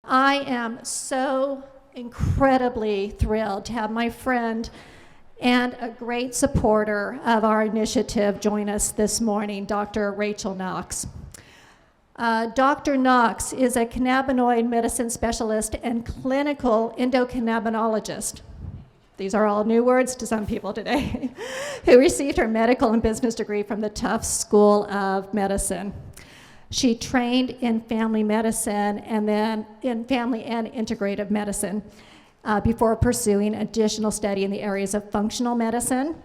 I am so incredibly thrilled to have my friend and a great supporter of our initiative join us this morning, Dr. Rachel Knox. Dr. Knox is a cannabinoid medicine specialist and clinical endocannabinologist. These are all new words to some people today, who received her medical and business degree from the Tufts School of Medicine. She trained in family medicine and then in family and integrative medicine before pursuing additional study in the areas of functional medicine,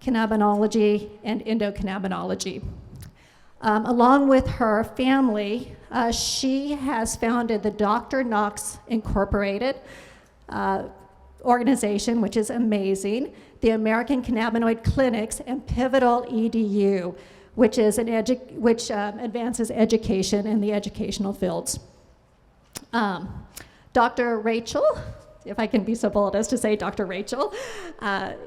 cannabinology, and endocannabinology. Along with her family, she has founded the Dr.Knox Incorporated organization, which is amazing, the American Cannabinoid Clinics, and Pivotal EDU, which advances education in the educational fields. Dr. Rachel, if I can be so bold as to say Dr. Rachel,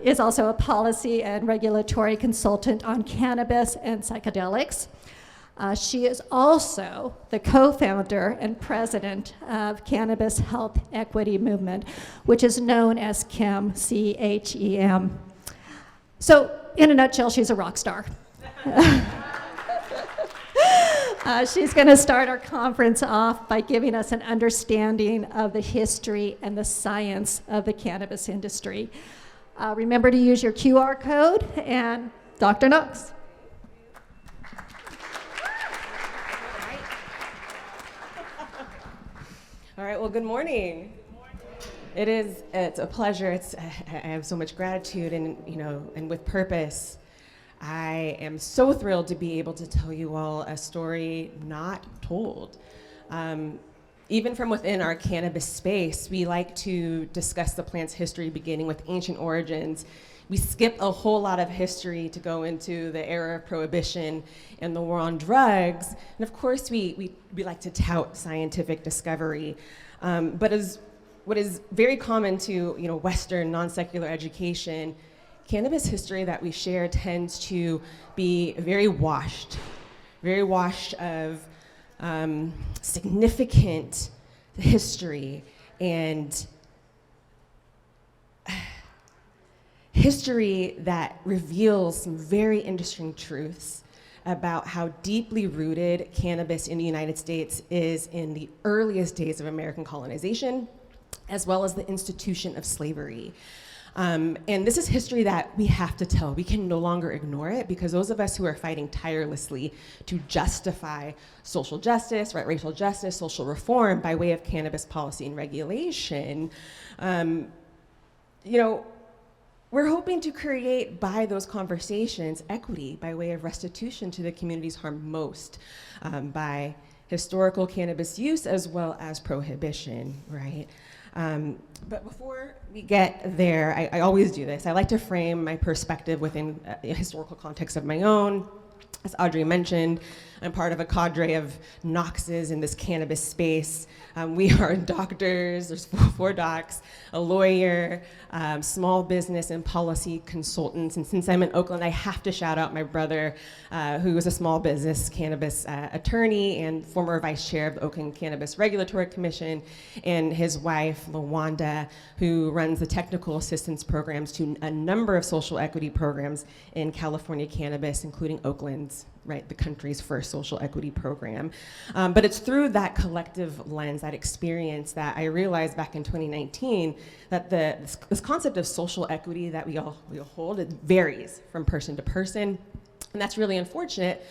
is also a policy and regulatory consultant on cannabis and psychedelics. She is also the co-founder and president of Cannabis Health Equity Movement, which is known as CHEM, C-H-E-M. So, in a nutshell, she's a rock star. She's going to start our conference off by giving us an understanding of the history and the science of the cannabis industry. Remember to use your QR code, and Dr. Knox. All right, well, good morning. It's a pleasure. I have so much gratitude and with purpose. I am so thrilled to be able to tell you all a story not told. Even from within our cannabis space, we like to discuss the plant's history beginning with ancient origins. We skip a whole lot of history to go into the era of prohibition and the war on drugs. And of course, we like to tout scientific discovery. But what is very common to Western non-secular education, cannabis history that we share tends to be very washed of significant history and history that reveals some very interesting truths about how deeply rooted cannabis in the United States is in the earliest days of American colonization, as well as the institution of slavery. And this is history that we have to tell. We can no longer ignore it, because those of us who are fighting tirelessly to justify social justice, racial justice, social reform by way of cannabis policy and regulation, we're hoping to create, by those conversations, equity by way of restitution to the communities harmed most by historical cannabis use as well as prohibition, right? But before we get there, I always do this. I like to frame my perspective within a historical context of my own. As Audrey mentioned, I'm part of a cadre of Knoxes in this cannabis space. We are doctors, there's four docs, a lawyer, small business and policy consultants. And since I'm in Oakland, I have to shout out my brother, who is a small business cannabis attorney and former vice chair of the Oakland Cannabis Regulatory Commission, and his wife, LaWanda, who runs the technical assistance programs to a number of social equity programs in California cannabis, including Oakland's, the country's first social equity program. But it's through that collective lens, that experience, that I realized back in 2019 that this concept of social equity that we all hold, it varies from person to person. And that's really unfortunate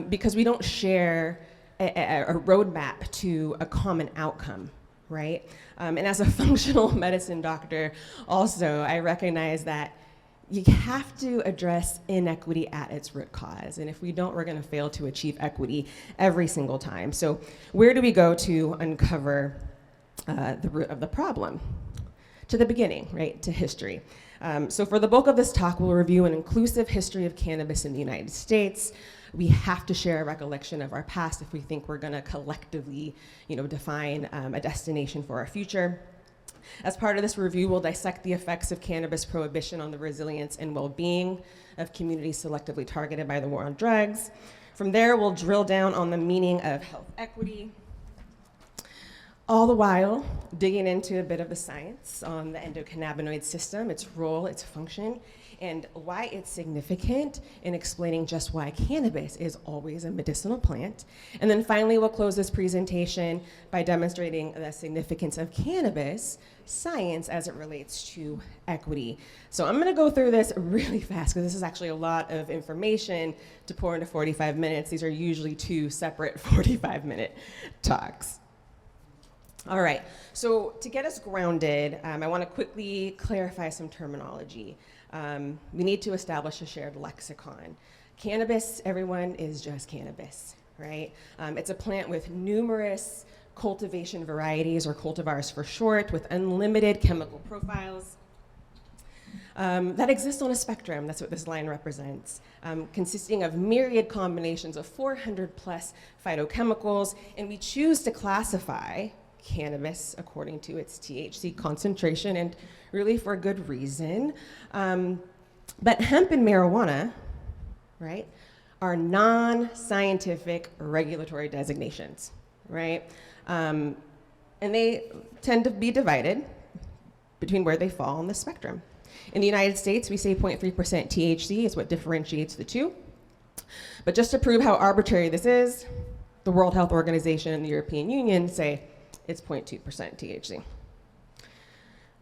because we don't share a roadmap to a common outcome, right? And as a functional medicine doctor, also, I recognize that you have to address inequity at its root cause. And if we don't, we're going to fail to achieve equity every single time. So where do we go to uncover the root of the problem? To the beginning, right? To history. So for the bulk of this talk, we'll review an inclusive history of cannabis in the United States. We have to share a recollection of our past if we think we're going to collectively, define a destination for our future. As part of this review, we'll dissect the effects of cannabis prohibition on the resilience and well-being of communities selectively targeted by the war on drugs. From there, we'll drill down on the meaning of health equity. All the while digging into a bit of the science on the endocannabinoid system, its role, its function, and why it's significant in explaining just why cannabis is always a medicinal plant. And then finally, we'll close this presentation by demonstrating the significance of cannabis science as it relates to equity. So I'm gonna go through this really fast because this is actually a lot of information to pour into 45 minutes. These are usually 2 separate 45-minute talks. All right, so to get us grounded, I want to quickly clarify some terminology. We need to establish a shared lexicon. Cannabis, everyone, is just cannabis, right? It's a plant with numerous cultivation varieties, or cultivars for short, with unlimited chemical profiles that exist on a spectrum. That's what this line represents, consisting of myriad combinations of 400 plus phytochemicals, and we choose to classify cannabis according to its THC concentration, and really for good reason. But hemp and marijuana, right, are non-scientific regulatory designations, right? And they tend to be divided between where they fall on the spectrum. In the United States, we say 0.3% THC is what differentiates the two. But just to prove how arbitrary this is, the World Health Organization and the European Union say it's 0.2% THC.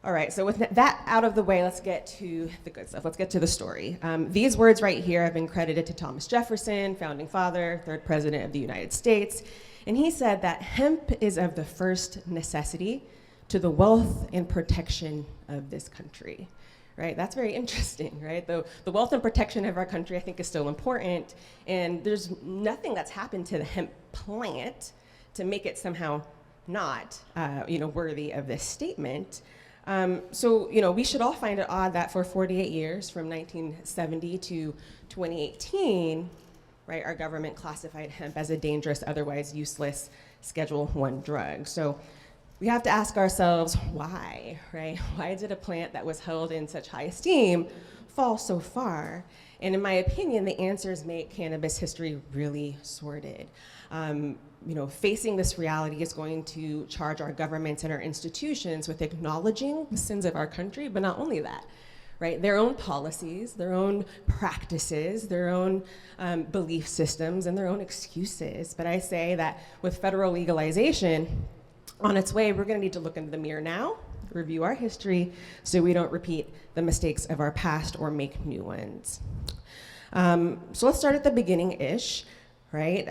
All right, so with that out of the way, let's get to the good stuff. Let's get to the story. These words right here have been credited to Thomas Jefferson, founding father, 3rd president of the United States. And he said that hemp is of the first necessity to the wealth and protection of this country. Right, that's very interesting, right? The wealth and protection of our country, I think, is still important. And there's nothing that's happened to the hemp plant to make it somehow not worthy of this statement. So we should all find it odd that for 48 years, from 1970 to 2018, right, our government classified hemp as a dangerous, otherwise useless Schedule I drug. So we have to ask ourselves why, right? Why did a plant that was held in such high esteem fall so far? And in my opinion, the answers make cannabis history really sordid. Facing this reality is going to charge our governments and our institutions with acknowledging the sins of our country, but not only that, right? Their own policies, their own practices, their own belief systems, and their own excuses. But I say that with federal legalization on its way, we're gonna need to look into the mirror now, review our history, so we don't repeat the mistakes of our past or make new ones. So let's start at the beginning-ish. Right?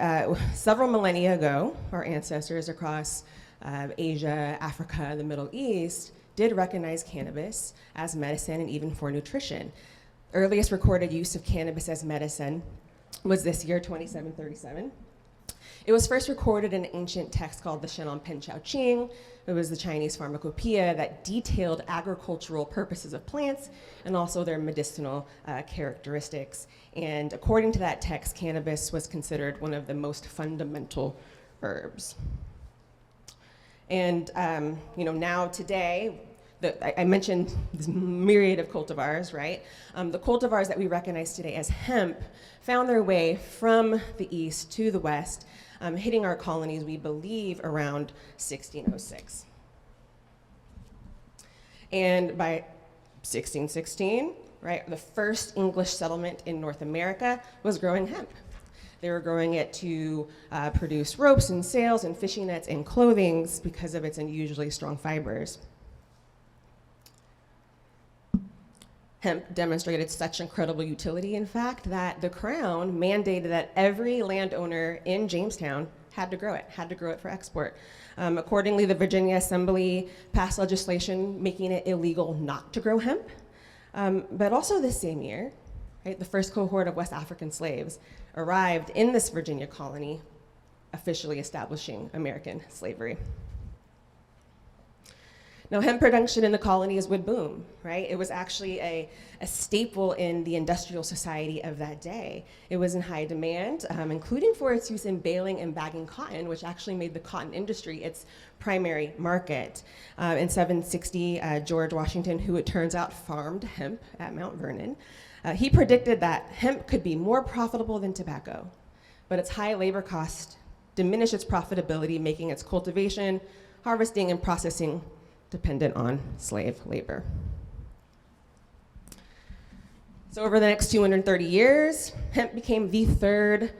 Several millennia ago, our ancestors across Asia, Africa, the Middle East did recognize cannabis as medicine and even for nutrition. Earliest recorded use of cannabis as medicine was this year, 2737. It was first recorded in an ancient text called the Shenong Penchao Qing. It was the Chinese pharmacopoeia that detailed agricultural purposes of plants and also their medicinal characteristics. And according to that text, cannabis was considered one of the most fundamental herbs. And now today, I mentioned this myriad of cultivars, right? The cultivars that we recognize today as hemp found their way from the east to the west, hitting our colonies, we believe, around 1606. And by 1616, right, the first English settlement in North America was growing hemp. They were growing it to produce ropes and sails and fishing nets and clothing because of its unusually strong fibers. Hemp demonstrated such incredible utility, in fact, that the Crown mandated that every landowner in Jamestown had to grow it for export. Accordingly, the Virginia Assembly passed legislation making it illegal not to grow hemp. But also this same year, right, the first cohort of West African slaves arrived in this Virginia colony, officially establishing American slavery. Now, hemp production in the colonies would boom, right? It was actually a staple in the industrial society of that day. It was in high demand, including for its use in baling and bagging cotton, which actually made the cotton industry its primary market. In 760, George Washington, who it turns out farmed hemp at Mount Vernon, he predicted that hemp could be more profitable than tobacco, but its high labor cost diminished its profitability, making its cultivation harvesting and processing dependent on slave labor. So over the next 230 years, hemp became the third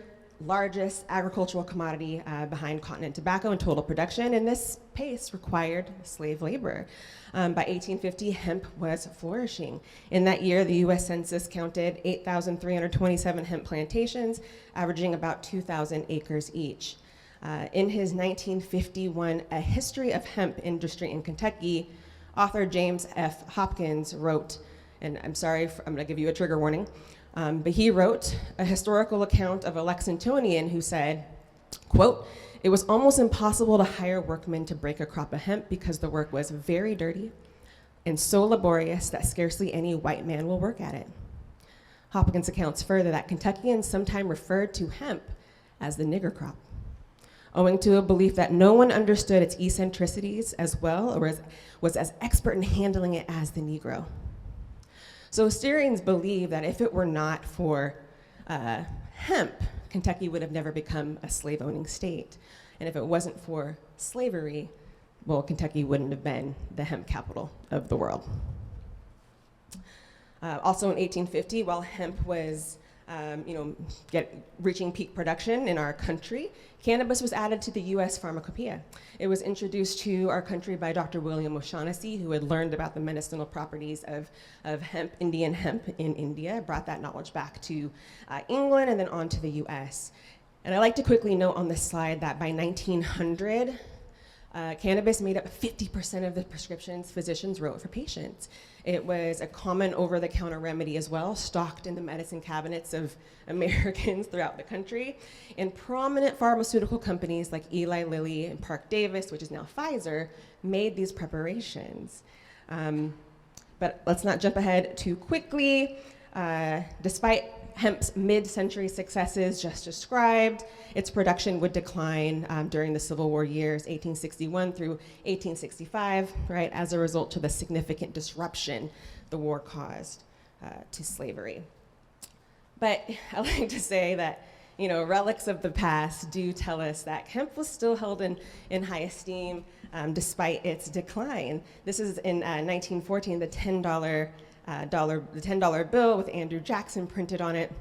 largest agricultural commodity behind cotton and tobacco in total production, and this pace required slave labor. By 1850, hemp was flourishing. In that year, the US Census counted 8,327 hemp plantations, averaging about 2,000 acres each. In his 1951 A History of Hemp Industry in Kentucky, author James F. Hopkins wrote, and I'm sorry, I'm gonna give you a trigger warning, but he wrote a historical account of a Lexingtonian who said, quote, "It was almost impossible to hire workmen to break a crop of hemp because the work was very dirty and so laborious that scarcely any white man will work at it." Hopkins accounts further that Kentuckians sometimes referred to hemp as the nigger crop, owing to a belief that no one understood its eccentricities as well or was as expert in handling it as the Negro. So Assyrians believe that if it were not for hemp, Kentucky would have never become a slave-owning state. And if it wasn't for slavery, well, Kentucky wouldn't have been the hemp capital of the world. Also in 1850, while hemp was reaching peak production in our country, cannabis was added to the US pharmacopoeia. It was introduced to our country by Dr. William O'Shaughnessy, who had learned about the medicinal properties of hemp, Indian hemp in India, brought that knowledge back to England and then on to the US. And I like to quickly note on this slide that by 1900, cannabis made up 50% of the prescriptions physicians wrote for patients. It was a common over-the-counter remedy as well, stocked in the medicine cabinets of Americans throughout the country. And prominent pharmaceutical companies like Eli Lilly and Park Davis, which is now Pfizer, made these preparations. But let's not jump ahead too quickly. Despite hemp's mid-century successes just described, its production would decline during the Civil War years, 1861 through 1865, right, as a result of the significant disruption the war caused to slavery. But I like to say that, relics of the past do tell us that hemp was still held in high esteem despite its decline. This is in 1914, the $10 bill with Andrew Jackson printed on it.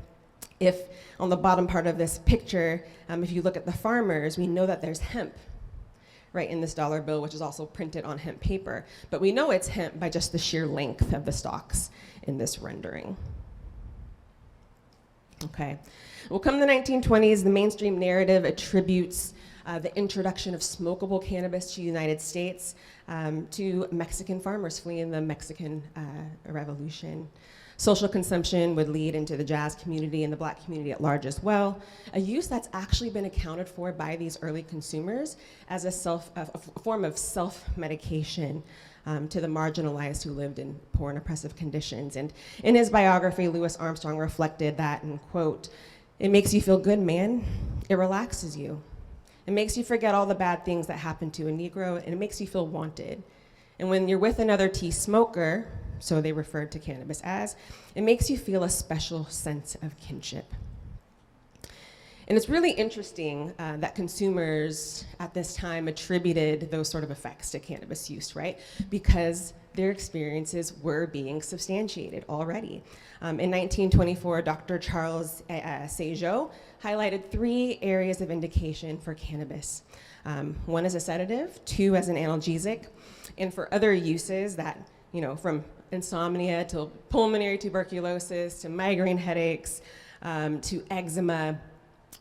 If on the bottom part of this picture, if you look at the farmers, we know that there's hemp right in this dollar bill, which is also printed on hemp paper. But we know it's hemp by just the sheer length of the stalks in this rendering. Okay, well, come the 1920s, the mainstream narrative attributes the introduction of smokable cannabis to the United States to Mexican farmers fleeing the Mexican Revolution. Social consumption would lead into the jazz community and the Black community at large as well, a use that's actually been accounted for by these early consumers as a form of self-medication to the marginalized who lived in poor and oppressive conditions. And in his biography, Louis Armstrong reflected that, and quote, "It makes you feel good, man. It relaxes you. It makes you forget all the bad things that happen to a Negro, and it makes you feel wanted. And when you're with another tea smoker," so they referred to cannabis as, "it makes you feel a special sense of kinship." And it's really interesting that consumers at this time attributed those sort of effects to cannabis use, right? Because their experiences were being substantiated already. In 1924, Dr. Charles Sejo highlighted 3 areas of indication for cannabis. 1 as a sedative, 2 as an analgesic, and for other uses that, from insomnia to pulmonary tuberculosis to migraine headaches to eczema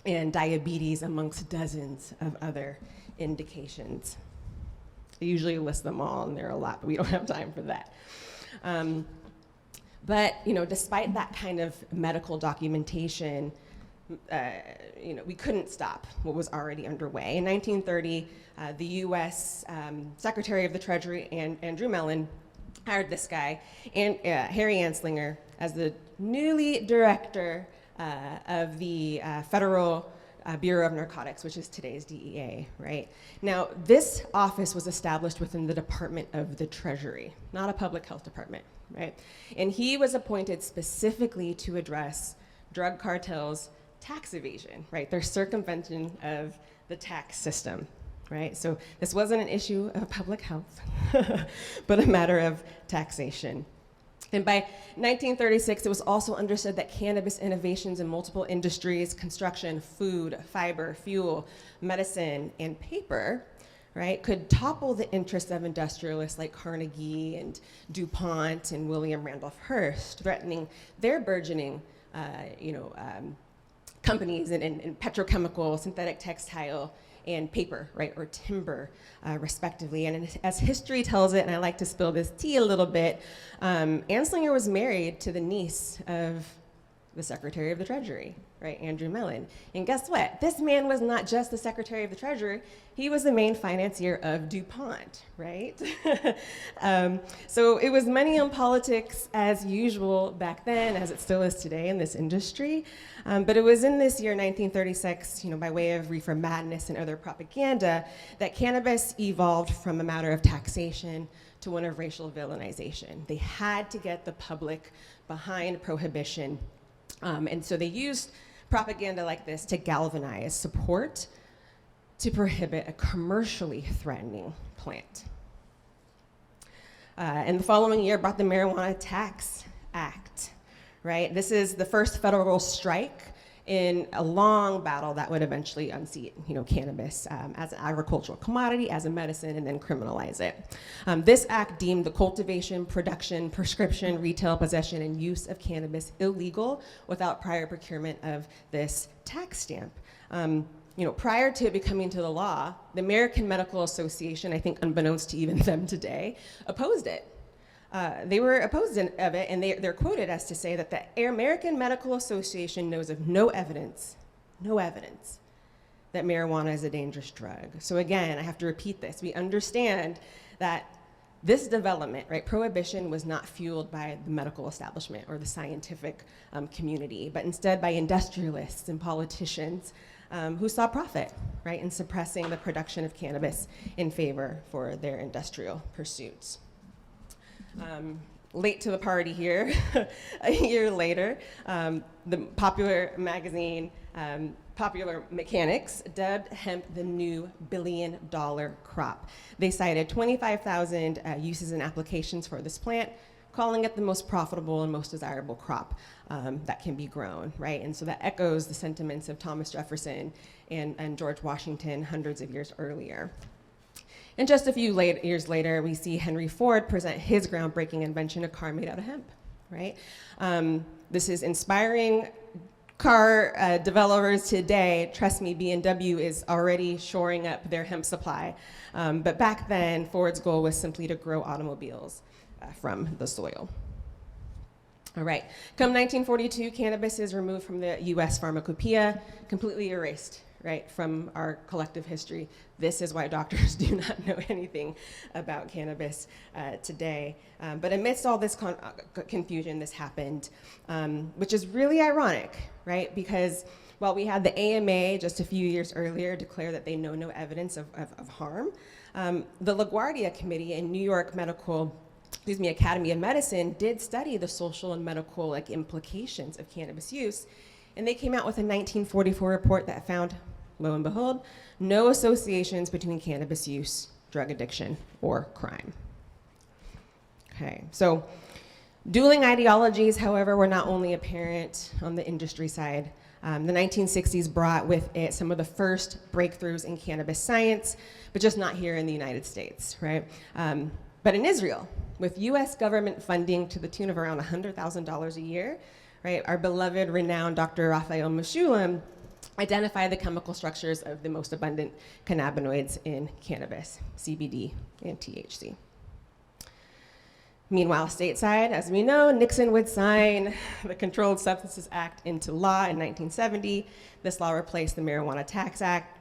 and diabetes, amongst dozens of other indications. I usually list them all, and there are a lot, but we don't have time for that. But despite that kind of medical documentation, we couldn't stop what was already underway. In 1930, the U.S. Secretary of the Treasury, Andrew Mellon, hired this guy, Harry Anslinger, as the newly director of the Federal Bureau of Narcotics, which is today's DEA, right? Now, this office was established within the Department of the Treasury, not a public health department, right? And he was appointed specifically to address drug cartels' tax evasion, right? Their circumvention of the tax system, right? So this wasn't an issue of public health, but a matter of taxation. And by 1936, it was also understood that cannabis innovations in multiple industries, construction, food, fiber, fuel, medicine, and paper, right, could topple the interests of industrialists like Carnegie and DuPont and William Randolph Hearst, threatening their burgeoning companies in petrochemical, synthetic textile, and paper, right, or timber, respectively. And as history tells it, and I like to spill this tea a little bit, Anslinger was married to the niece of the Secretary of the Treasury, right, Andrew Mellon. And guess what? This man was not just the Secretary of the Treasury, he was the main financier of DuPont, right? So it was money and politics as usual back then, as it still is today in this industry. But it was in this year, 1936, by way of reefer madness and other propaganda, that cannabis evolved from a matter of taxation to one of racial villainization. They had to get the public behind prohibition. And so they used propaganda like this to galvanize support to prohibit a commercially threatening plant. And the following year brought the Marijuana Tax Act, right? This is the first federal strike in a long battle that would eventually unseat, cannabis as an agricultural commodity, as a medicine, and then criminalize it. This act deemed the cultivation, production, prescription, retail possession, and use of cannabis illegal without prior procurement of this tax stamp. Prior to it becoming to the law, the American Medical Association, I think unbeknownst to even them today, opposed it. They were opposed of it, and they're quoted as to say that the American Medical Association knows of no evidence that marijuana is a dangerous drug. So again, I have to repeat this. We understand that this development, right, prohibition was not fueled by the medical establishment or the scientific community, but instead by industrialists and politicians who saw profit, right, in suppressing the production of cannabis in favor for their industrial pursuits. Late to the party here, a year later, the popular magazine, Popular Mechanics, dubbed hemp the new billion-dollar crop. They cited 25,000 uses and applications for this plant, calling it the most profitable and most desirable crop that can be grown, right? And so that echoes the sentiments of Thomas Jefferson and George Washington hundreds of years earlier. And just a few years later, we see Henry Ford present his groundbreaking invention, a car made out of hemp, right? This is inspiring car developers today. Trust me, BMW is already shoring up their hemp supply. But back then, Ford's goal was simply to grow automobiles from the soil. All right, come 1942, cannabis is removed from the US pharmacopoeia, completely erased, right, from our collective history. This is why doctors do not know anything about cannabis today. But amidst all this confusion, this happened, which is really ironic, right? Because while we had the AMA just a few years earlier declare that they know no evidence of harm, the LaGuardia Committee in New York Academy of Medicine did study the social and medical implications of cannabis use. And they came out with a 1944 report that found, lo and behold, no associations between cannabis use, drug addiction, or crime. Okay, so dueling ideologies, however, were not only apparent on the industry side. The 1960s brought with it some of the first breakthroughs in cannabis science, but just not here in the United States, right? But in Israel, with US government funding to the tune of around $100,000 a year, right, our beloved, renowned Dr. Raphael Mechoulam identified the chemical structures of the most abundant cannabinoids in cannabis, CBD and THC. Meanwhile, stateside, as we know, Nixon would sign the Controlled Substances Act into law in 1970. This law replaced the Marijuana Tax Act.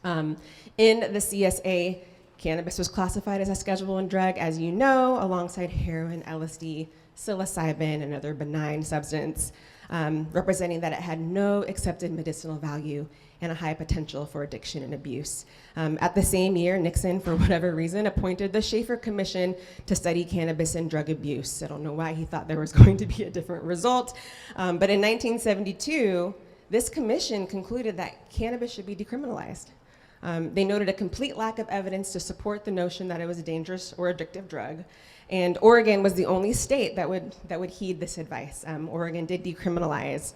In the CSA, cannabis was classified as a Schedule I drug, as you know, alongside heroin, LSD, psilocybin, another benign substance, representing that it had no accepted medicinal value and a high potential for addiction and abuse. At the same year, Nixon, for whatever reason, appointed the Schaefer Commission to study cannabis and drug abuse. I don't know why he thought there was going to be a different result. But in 1972, this commission concluded that cannabis should be decriminalized. They noted a complete lack of evidence to support the notion that it was a dangerous or addictive drug. And Oregon was the only state that would heed this advice. Oregon did decriminalize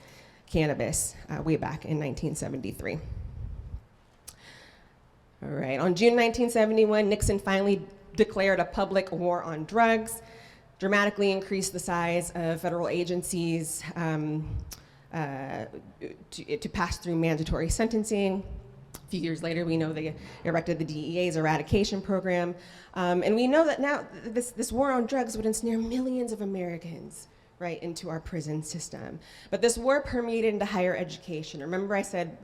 cannabis way back in 1973. All right, on June 1971, Nixon finally declared a public war on drugs, dramatically increased the size of federal agencies to pass through mandatory sentencing. A few years later, we know they erected the DEA's eradication program. And we know that now this war on drugs would ensnare millions of Americans right into our prison system. But this war permeated into higher education. Remember I said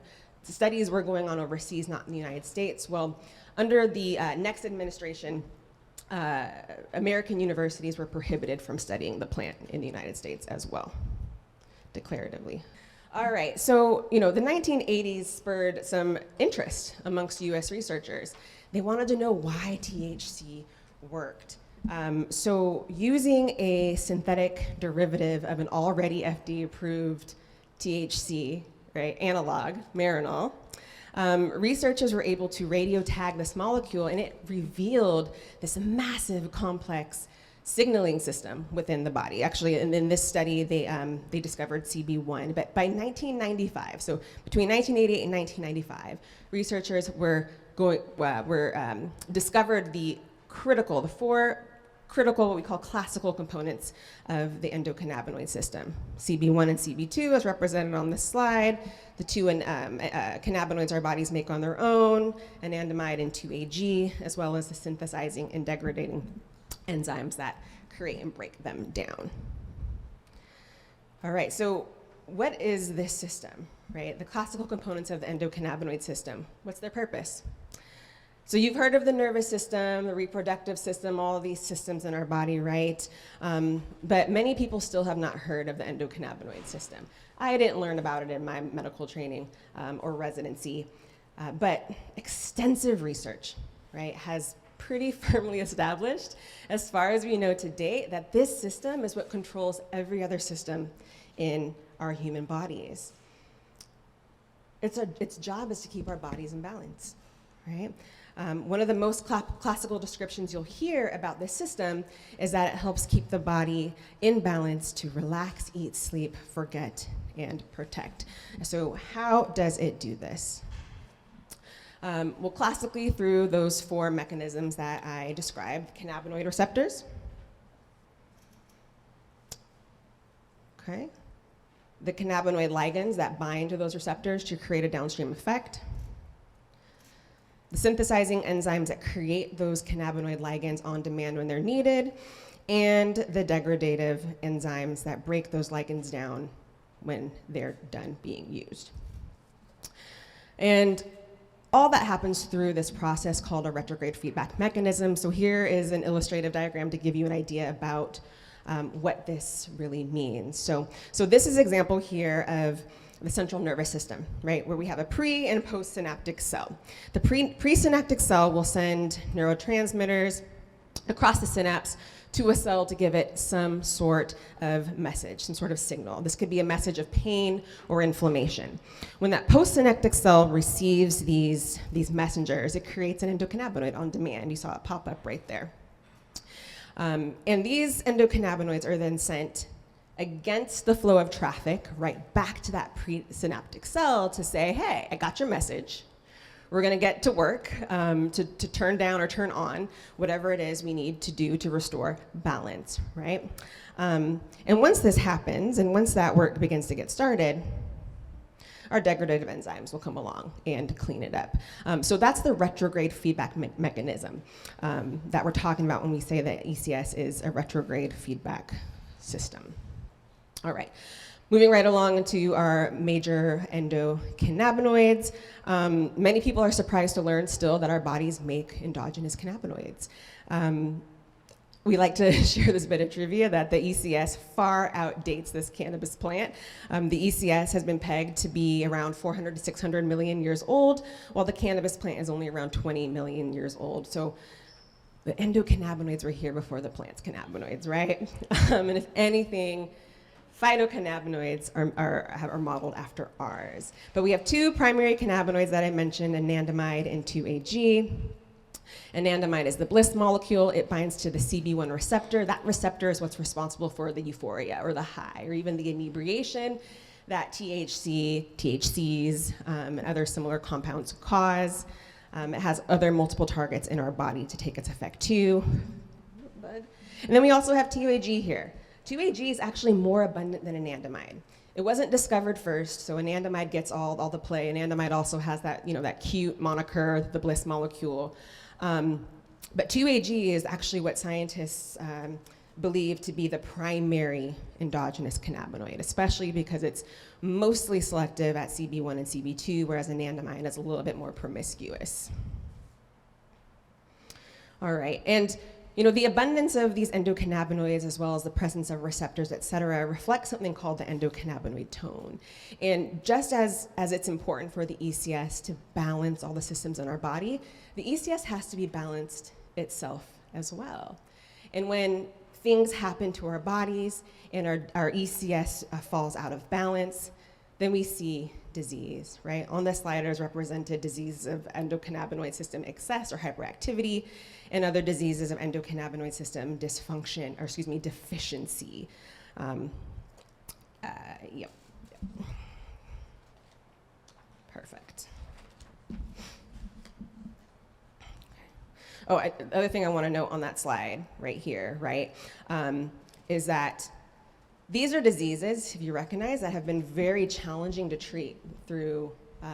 the studies were going on overseas, not in the United States. Well, under the next administration, American universities were prohibited from studying the plant in the United States as well, declaratively. All right, so the 1980s spurred some interest amongst US researchers. They wanted to know why THC worked. So using a synthetic derivative of an already FDA-approved THC, right, analog, Marinol, researchers were able to radio tag this molecule, and it revealed this massive, complex signaling system within the body. Actually, in this study, they discovered CB1. But by 1995, so between 1988 and 1995, researchers discovered the four critical, what we call classical components of the endocannabinoid system. CB1 and CB2 as represented on this slide. The two cannabinoids our bodies make on their own, anandamide and 2-AG, as well as the synthesizing and degrading enzymes that create and break them down. All right, so what is this system, right? The classical components of the endocannabinoid system. What's their purpose? So you've heard of the nervous system, the reproductive system, all of these systems in our body, right? But many people still have not heard of the endocannabinoid system. I didn't learn about it in my medical training or residency, but extensive research, right, has pretty firmly established, as far as we know to date, that this system is what controls every other system in our human bodies. Its job is to keep our bodies in balance, right? One of the most classical descriptions you'll hear about this system is that it helps keep the body in balance to relax, eat, sleep, forget, and protect. So how does it do this? Well, classically through those four mechanisms that I described: cannabinoid receptors, okay, the cannabinoid ligands that bind to those receptors to create a downstream effect, the synthesizing enzymes that create those cannabinoid ligands on demand when they're needed, and the degradative enzymes that break those ligands down when they're done being used. And all that happens through this process called a retrograde feedback mechanism. So here is an illustrative diagram to give you an idea about what this really means. So this is an example here of the central nervous system, right, where we have a pre and postsynaptic cell. The presynaptic cell will send neurotransmitters across the synapse to a cell to give it some sort of message, some sort of signal. This could be a message of pain or inflammation. When that postsynaptic cell receives these messengers, it creates an endocannabinoid on demand. You saw it pop up right there. And these endocannabinoids are then sent against the flow of traffic right back to that presynaptic cell to say, hey, I got your message. We're going to get to work to turn down or turn on whatever it is we need to do to restore balance, right? And once this happens, and once that work begins to get started, our degradative enzymes will come along and clean it up. So that's the retrograde feedback mechanism that we're talking about when we say that ECS is a retrograde feedback system. All right. Moving right along into our major endocannabinoids, many people are surprised to learn still that our bodies make endogenous cannabinoids. We like to share this bit of trivia that the ECS far outdates this cannabis plant. The ECS has been pegged to be around 400 to 600 million years old, while the cannabis plant is only around 20 million years old. So the endocannabinoids were here before the plant's cannabinoids, right? And if anything, phytocannabinoids are modeled after ours. But we have two primary cannabinoids that I mentioned, anandamide and 2-AG. Anandamide is the bliss molecule. It binds to the CB1 receptor. That receptor is what's responsible for the euphoria or the high or even the inebriation that THC, THCs, and other similar compounds cause. It has other multiple targets in our body to take its effect too. And then we also have 2-AG here. 2-AG is actually more abundant than anandamide. It wasn't discovered first, so anandamide gets all the play. Anandamide also has that, that cute moniker, the bliss molecule. But 2-AG is actually what scientists believe to be the primary endogenous cannabinoid, especially because it's mostly selective at CB1 and CB2, whereas anandamide is a little bit more promiscuous. All right, and the abundance of these endocannabinoids as well as the presence of receptors, et cetera, reflects something called the endocannabinoid tone. And just as it's important for the ECS to balance all the systems in our body, the ECS has to be balanced itself as well. And when things happen to our bodies and our ECS falls out of balance, then we see disease, right? On this slide is represented diseases of endocannabinoid system excess or hyperactivity, and other diseases of endocannabinoid system dysfunction, or deficiency. Yep. Perfect. Oh, the other thing I want to note on that slide right here, right, is that these are diseases, if you recognize, that have been very challenging to treat through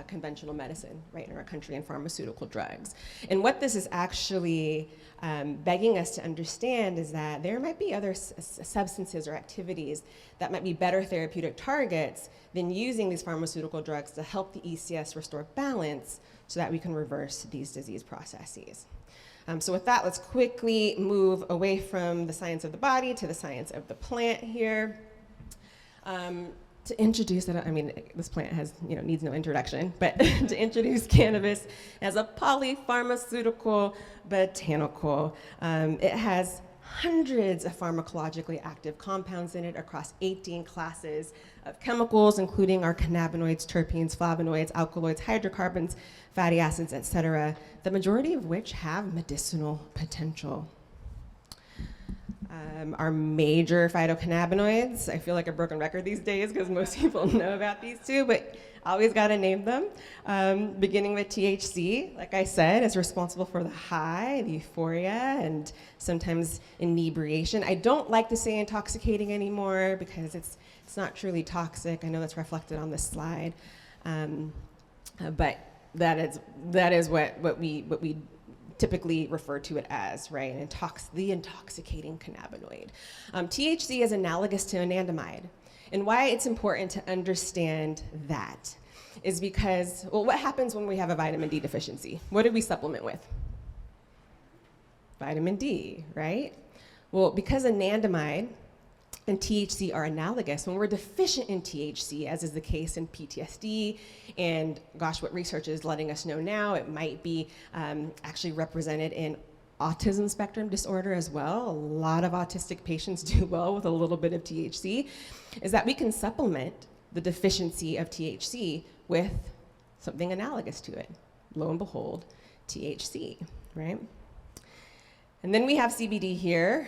conventional medicine, right, in our country, and pharmaceutical drugs. And what this is actually begging us to understand is that there might be other substances or activities that might be better therapeutic targets than using these pharmaceutical drugs to help the ECS restore balance so that we can reverse these disease processes. So with that, let's quickly move away from the science of the body to the science of the plant here. To introduce it, this plant has, needs no introduction, but to introduce cannabis as a polypharmaceutical botanical. It has hundreds of pharmacologically active compounds in it across 18 classes of chemicals, including our cannabinoids, terpenes, flavonoids, alkaloids, hydrocarbons, fatty acids, et cetera, the majority of which have medicinal potential. Our major phytocannabinoids, I feel like a broken record these days because most people know about these two, but always got to name them. Beginning with THC, like I said, is responsible for the high, the euphoria, and sometimes inebriation. I don't like to say intoxicating anymore because it's not truly toxic. I know that's reflected on this slide, but that is what we typically refer to it as, right? The intoxicating cannabinoid. THC is analogous to anandamide. And why it's important to understand that is because, what happens when we have a vitamin D deficiency? What do we supplement with? Vitamin D, right? Well, because anandamide and THC are analogous, when we're deficient in THC, as is the case in PTSD, and gosh, what research is letting us know now, it might be actually represented in autism spectrum disorder as well. A lot of autistic patients do well with a little bit of THC, is that we can supplement the deficiency of THC with something analogous to it. Lo and behold, THC, right? And then we have CBD here.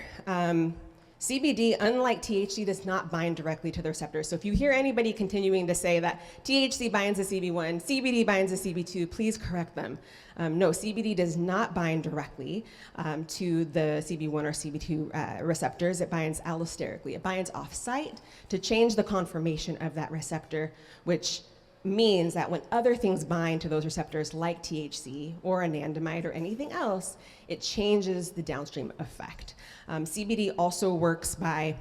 CBD, unlike THC, does not bind directly to the receptors. So if you hear anybody continuing to say that THC binds to CB1, CBD binds to CB2, please correct them. No, CBD does not bind directly to the CB1 or CB2 receptors. It binds allosterically. It binds off-site to change the conformation of that receptor, which means that when other things bind to those receptors like THC or anandamide or anything else, it changes the downstream effect. CBD also works by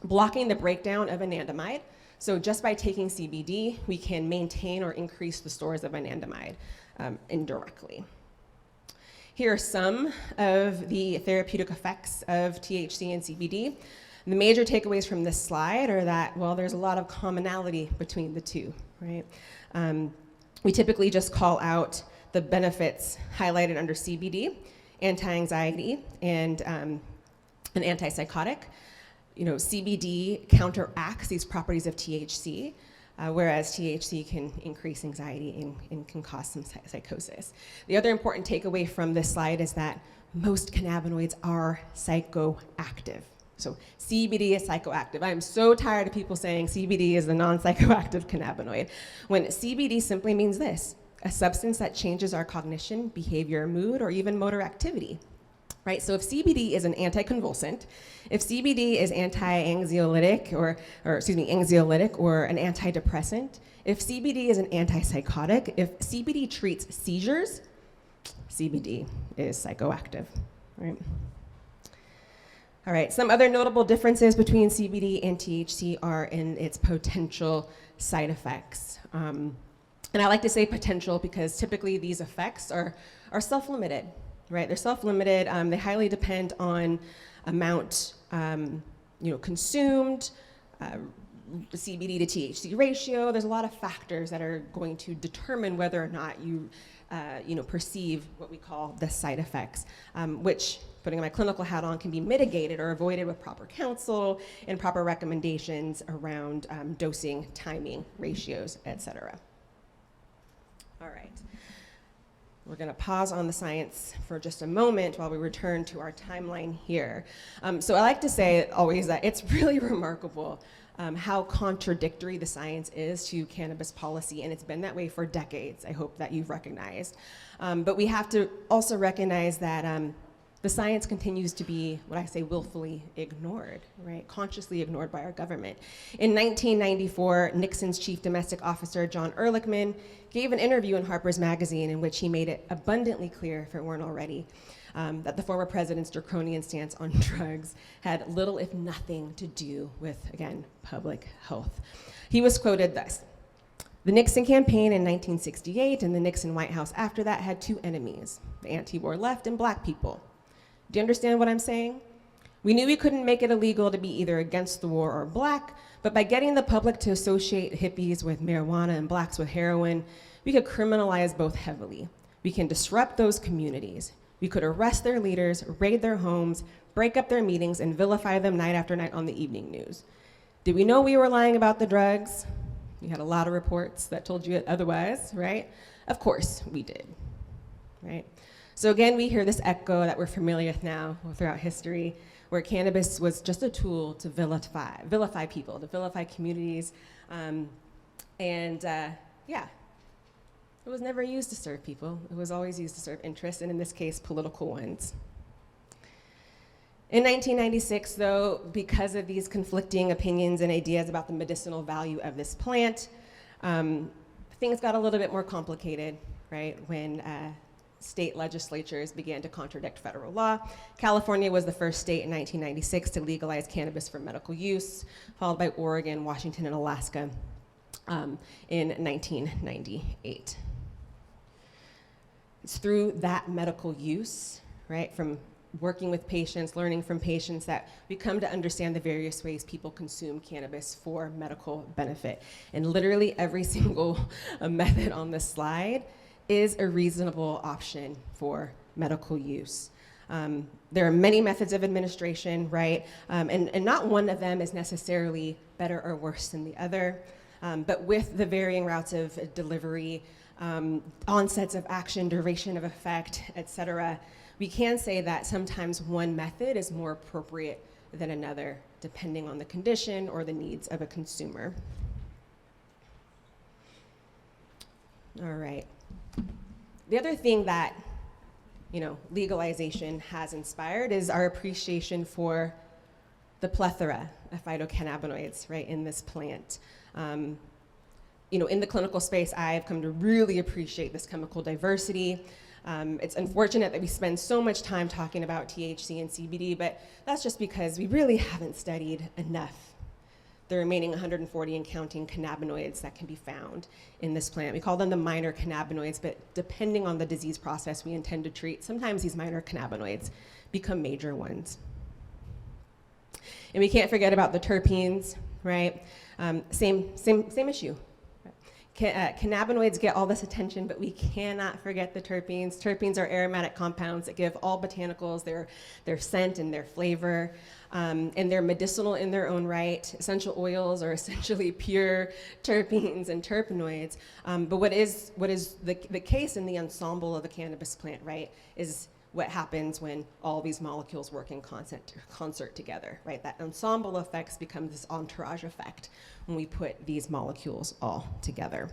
blocking the breakdown of anandamide. So just by taking CBD, we can maintain or increase the stores of anandamide indirectly. Here are some of the therapeutic effects of THC and CBD. The major takeaways from this slide are that, well, there's a lot of commonality between the two, right? We typically just call out the benefits highlighted under CBD, anti-anxiety, and an antipsychotic. CBD counteracts these properties of THC, whereas THC can increase anxiety and can cause some psychosis. The other important takeaway from this slide is that most cannabinoids are psychoactive. So CBD is psychoactive. I am so tired of people saying CBD is the non-psychoactive cannabinoid, when CBD simply means this: a substance that changes our cognition, behavior, mood, or even motor activity. Right? So if CBD is an anticonvulsant, if CBD is anti-anxiolytic or an antidepressant, if CBD is an antipsychotic, if CBD treats seizures, CBD is psychoactive, right? All right, some other notable differences between CBD and THC are in its potential side effects. And I like to say potential because typically these effects are self-limited. Right, they're self-limited. They highly depend on amount, consumed, CBD to THC ratio. There's a lot of factors that are going to determine whether or not you, perceive what we call the side effects, which, putting my clinical hat on, can be mitigated or avoided with proper counsel and proper recommendations around dosing, timing, ratios, etc. All right. We're going to pause on the science for just a moment while we return to our timeline here. So I like to say always that it's really remarkable how contradictory the science is to cannabis policy, and it's been that way for decades. I hope that you've recognized. But we have to also recognize that the science continues to be, what I say, willfully ignored, right? Consciously ignored by our government. In 1994, Nixon's chief domestic officer, John Ehrlichman, gave an interview in Harper's Magazine in which he made it abundantly clear, if it weren't already, that the former president's draconian stance on drugs had little, if nothing, to do with, again, public health. He was quoted thus: "The Nixon campaign in 1968 and the Nixon White House after that had two enemies, the anti-war left and black people. Do you understand what I'm saying? We knew we couldn't make it illegal to be either against the war or black, but by getting the public to associate hippies with marijuana and blacks with heroin, we could criminalize both heavily. We can disrupt those communities. We could arrest their leaders, raid their homes, break up their meetings, and vilify them night after night on the evening news. Did we know we were lying about the drugs? You had a lot of reports that told you otherwise, right? Of course we did, right? So again, we hear this echo that we're familiar with now throughout history, where cannabis was just a tool to vilify people, to vilify communities, it was never used to serve people. It was always used to serve interests, and in this case, political ones. In 1996, though, because of these conflicting opinions and ideas about the medicinal value of this plant, things got a little bit more complicated, right, when state legislatures began to contradict federal law. California was the first state in 1996 to legalize cannabis for medical use, followed by Oregon, Washington, and Alaska in 1998. It's through that medical use, right, from working with patients, learning from patients, that we come to understand the various ways people consume cannabis for medical benefit. And literally every single method on this slide is a reasonable option for medical use. There are many methods of administration, right? And not one of them is necessarily better or worse than the other. But with the varying routes of delivery, onsets of action, duration of effect, et cetera, we can say that sometimes one method is more appropriate than another, depending on the condition or the needs of a consumer. All right. The other thing that, legalization has inspired is our appreciation for the plethora of phytocannabinoids, right, in this plant. In the clinical space, I've come to really appreciate this chemical diversity. It's unfortunate that we spend so much time talking about THC and CBD, but that's just because we really haven't studied enough the remaining 140 and counting cannabinoids that can be found in this plant. We call them the minor cannabinoids, but depending on the disease process we intend to treat, sometimes these minor cannabinoids become major ones. And we can't forget about the terpenes, right? Same issue. Cannabinoids get all this attention, but we cannot forget the terpenes. Terpenes are aromatic compounds that give all botanicals their scent and their flavor, and they're medicinal in their own right. Essential oils are essentially pure terpenes and terpenoids. But what is the case in the ensemble of the cannabis plant, right, is what happens when all these molecules work in concert together, right? That ensemble effects become this entourage effect when we put these molecules all together.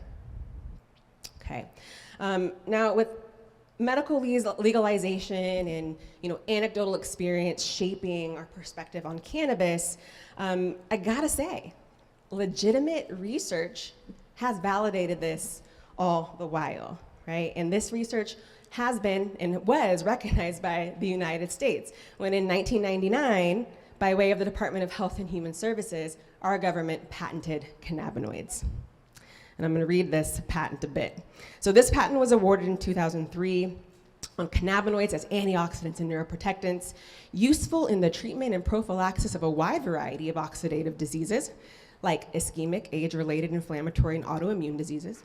Okay. Now with medical legalization and anecdotal experience shaping our perspective on cannabis, I gotta say, legitimate research has validated this all the while, right? And this research has been and was recognized by the United States when in 1999, by way of the Department of Health and Human Services, our government patented cannabinoids. And I'm going to read this patent a bit. So this patent was awarded in 2003 on cannabinoids as antioxidants and neuroprotectants, useful in the treatment and prophylaxis of a wide variety of oxidative diseases, like ischemic, age-related inflammatory and autoimmune diseases.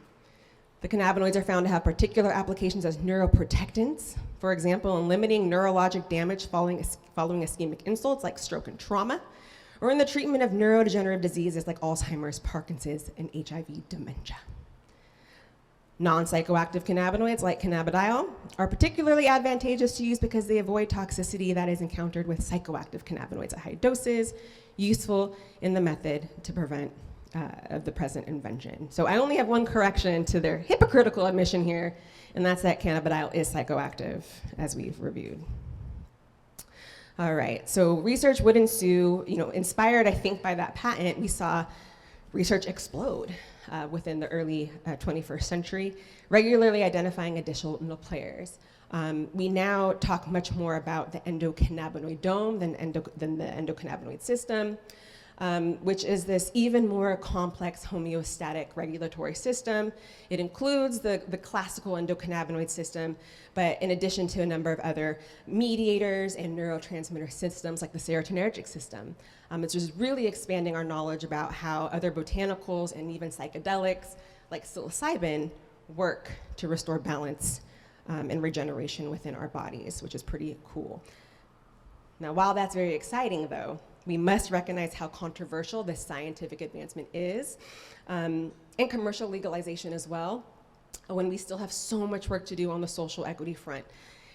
The cannabinoids are found to have particular applications as neuroprotectants, for example, in limiting neurologic damage following ischemic insults like stroke and trauma, or in the treatment of neurodegenerative diseases like Alzheimer's, Parkinson's, and HIV dementia. Non-psychoactive cannabinoids like cannabidiol are particularly advantageous to use because they avoid toxicity that is encountered with psychoactive cannabinoids at high doses, useful in the method to prevent of the present invention. So I only have one correction to their hypocritical admission here, and that's that cannabidiol is psychoactive, as we've reviewed. All right, so research would ensue, inspired, I think, by that patent, we saw research explode within the early 21st century, regularly identifying additional players. We now talk much more about the endocannabinoid dome than the endocannabinoid system, which is this even more complex homeostatic regulatory system. It includes the classical endocannabinoid system, but in addition to a number of other mediators and neurotransmitter systems like the serotonergic system. It's just really expanding our knowledge about how other botanicals and even psychedelics like psilocybin work to restore balance and regeneration within our bodies, which is pretty cool. Now, while that's very exciting, though, we must recognize how controversial this scientific advancement is, and commercial legalization as well, when we still have so much work to do on the social equity front.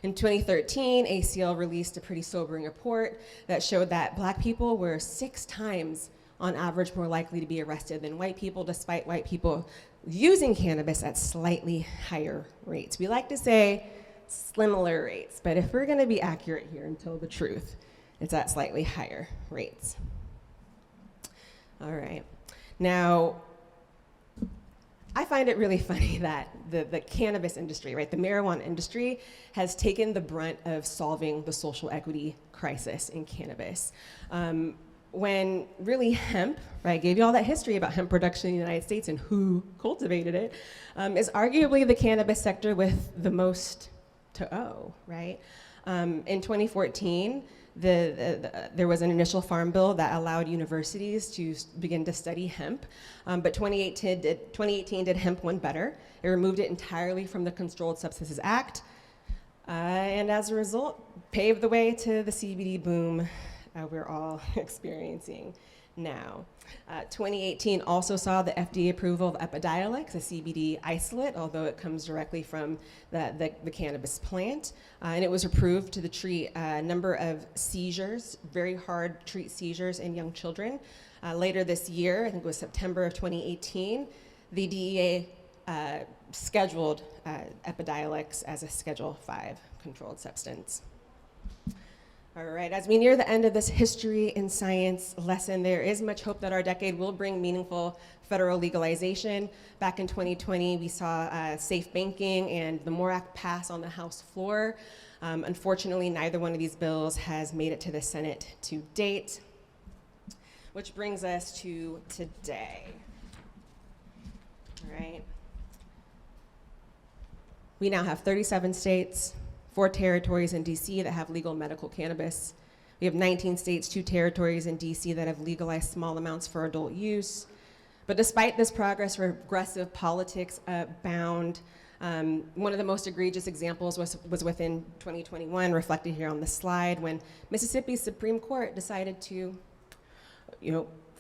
In 2013, ACL released a pretty sobering report that showed that Black people were 6 times on average more likely to be arrested than white people, despite white people using cannabis at slightly higher rates. We like to say similar rates, but if we're gonna be accurate here and tell the truth, it's at slightly higher rates. All right. Now, I find it really funny that the cannabis industry, right, the marijuana industry, has taken the brunt of solving the social equity crisis in cannabis. When really hemp, right, gave you all that history about hemp production in the United States and who cultivated it, is arguably the cannabis sector with the most to owe, right? In 2014, there was an initial farm bill that allowed universities to begin to study hemp, but 2018 did hemp one better. It removed it entirely from the Controlled Substances Act, and as a result, paved the way to the CBD boom we're all experiencing now. 2018 also saw the FDA approval of Epidiolex, a CBD isolate, although it comes directly from the cannabis plant. And it was approved to treat a number of seizures, very hard to treat seizures in young children. Later this year, I think it was September of 2018, the DEA scheduled Epidiolex as a Schedule 5 controlled substance. All right, as we near the end of this history and science lesson, there is much hope that our decade will bring meaningful federal legalization. Back in 2020, we saw safe banking and the MORE Act pass on the House floor. Unfortunately, neither one of these bills has made it to the Senate to date, which brings us to today. All right. We now have 37 states, 4 territories in DC that have legal medical cannabis. We have 19 states, 2 territories in DC that have legalized small amounts for adult use. But despite this progress, regressive politics abound. One of the most egregious examples was within 2021, reflected here on the slide, when Mississippi's Supreme Court decided to,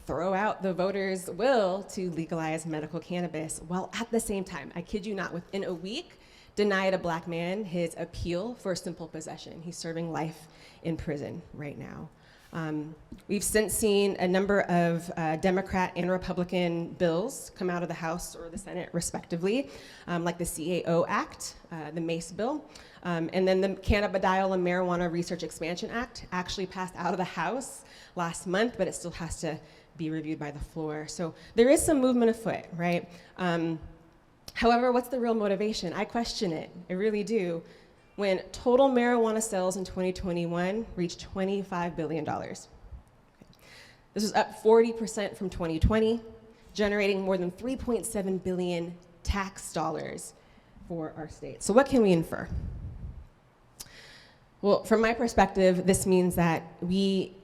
throw out the voters' will to legalize medical cannabis, while at the same time, I kid you not, within a week, denied a black man his appeal for simple possession. He's serving life in prison right now. We've since seen a number of Democrat and Republican bills come out of the House or the Senate, respectively, like the CAO Act, the MACE bill, and then the Cannabidiol and Marijuana Research Expansion Act actually passed out of the House last month, but it still has to be reviewed by the floor. So there is some movement afoot, right? However, what's the real motivation? I question it, I really do. When total marijuana sales in 2021 reached $25 billion. This was up 40% from 2020, generating more than 3.7 billion tax dollars for our state. So what can we infer? Well, from my perspective, this means that we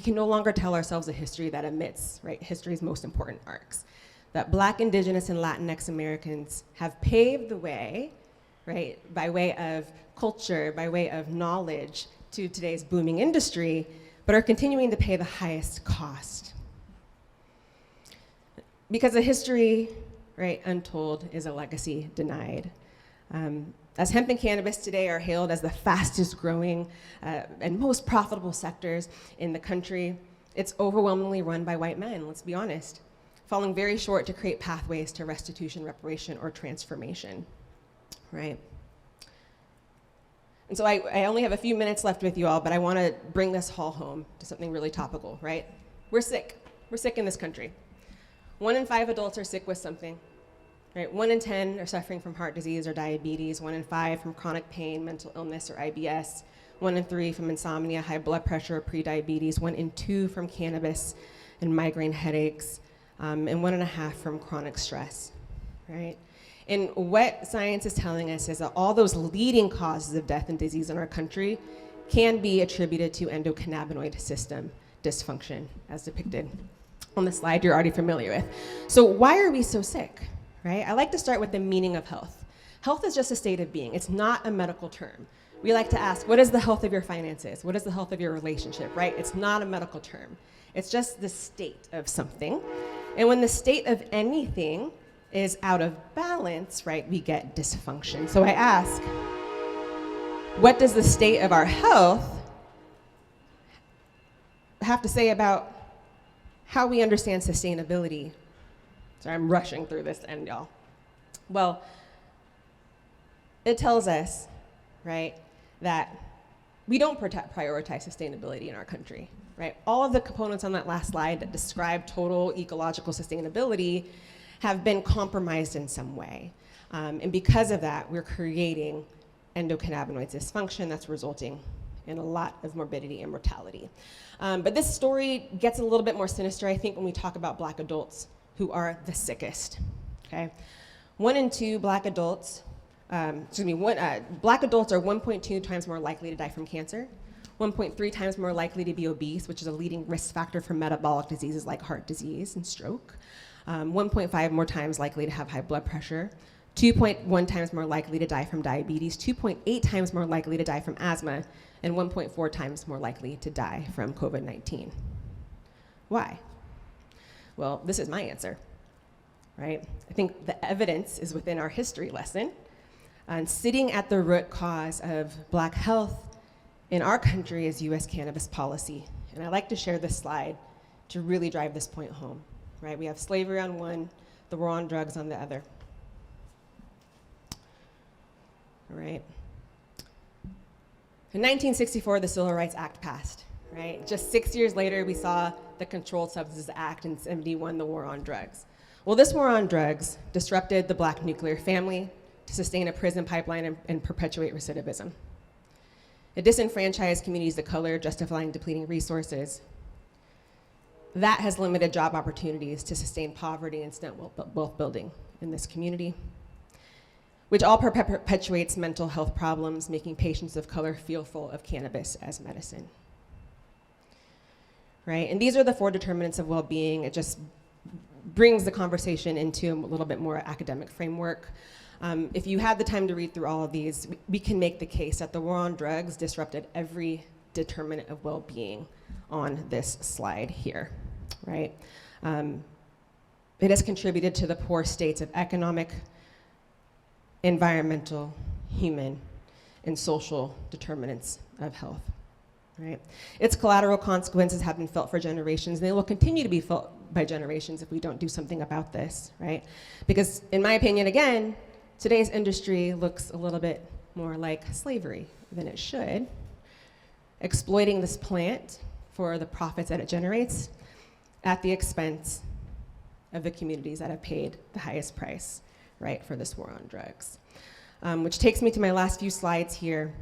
can no longer tell ourselves a history that omits, right, history's most important arcs. That Black, Indigenous, and Latinx Americans have paved the way, right, by way of culture, by way of knowledge to today's booming industry, but are continuing to pay the highest cost. Because a history, right, untold is a legacy denied. As hemp and cannabis today are hailed as the fastest growing and most profitable sectors in the country, it's overwhelmingly run by white men, let's be honest, falling very short to create pathways to restitution, reparation, or transformation. Right? And so I only have a few minutes left with you all, but I want to bring this all home to something really topical, right? We're sick. We're sick in this country. 1 in 5 adults are sick with something, right? 1 in 10 are suffering from heart disease or diabetes, 1 in 5 from chronic pain, mental illness, or IBS, 1 in 3 from insomnia, high blood pressure, or prediabetes, 1 in 2 from cannabis and migraine headaches, and 1.5 from chronic stress, right? And what science is telling us is that all those leading causes of death and disease in our country can be attributed to endocannabinoid system dysfunction, as depicted on the slide you're already familiar with. So why are we so sick, right? I like to start with the meaning of health. Health is just a state of being. It's not a medical term. We like to ask, what is the health of your finances? What is the health of your relationship, right? It's not a medical term. It's just the state of something. And when the state of anything is out of balance, right, we get dysfunction. So I ask, what does the state of our health have to say about how we understand sustainability? Sorry, I'm rushing through this end, y'all. Well, it tells us, right, that we don't prioritize sustainability in our country, right? All of the components on that last slide that describe total ecological sustainability have been compromised in some way. And because of that, we're creating endocannabinoid dysfunction that's resulting in a lot of morbidity and mortality. But this story gets a little bit more sinister, I think, when we talk about Black adults who are the sickest, okay? 1 in 2 Black adults, Black adults are 1.2 times more likely to die from cancer, 1.3 times more likely to be obese, which is a leading risk factor for metabolic diseases like heart disease and stroke, 1.5 more times likely to have high blood pressure, 2.1 times more likely to die from diabetes, 2.8 times more likely to die from asthma, and 1.4 times more likely to die from COVID-19. Why? Well, this is my answer, right? I think the evidence is within our history lesson, and sitting at the root cause of Black health in our country is US cannabis policy. And I like to share this slide to really drive this point home, right? We have slavery on one, the war on drugs on the other. All right. In 1964, the Civil Rights Act passed, right? Just 6 years later, we saw the Controlled Substances Act in 71, the war on drugs. Well, this war on drugs disrupted the Black nuclear family to sustain a prison pipeline and perpetuate recidivism. It disenfranchised communities of color, justifying depleting resources. That has limited job opportunities to sustain poverty and stunt wealth building in this community, which all perpetuates mental health problems, making patients of color fearful of cannabis as medicine. Right? And these are the 4 determinants of well-being. It just brings the conversation into a little bit more academic framework. If you had the time to read through all of these, we can make the case that the war on drugs disrupted every determinant of well-being on this slide here, right? It has contributed to the poor states of economic, environmental, human, and social determinants of health, right? Its collateral consequences have been felt for generations, and they will continue to be felt by generations if we don't do something about this, right? Because in my opinion, again, today's industry looks a little bit more like slavery than it should, exploiting this plant for the profits that it generates at the expense of the communities that have paid the highest price, right, for this war on drugs. Which takes me to my last few slides here,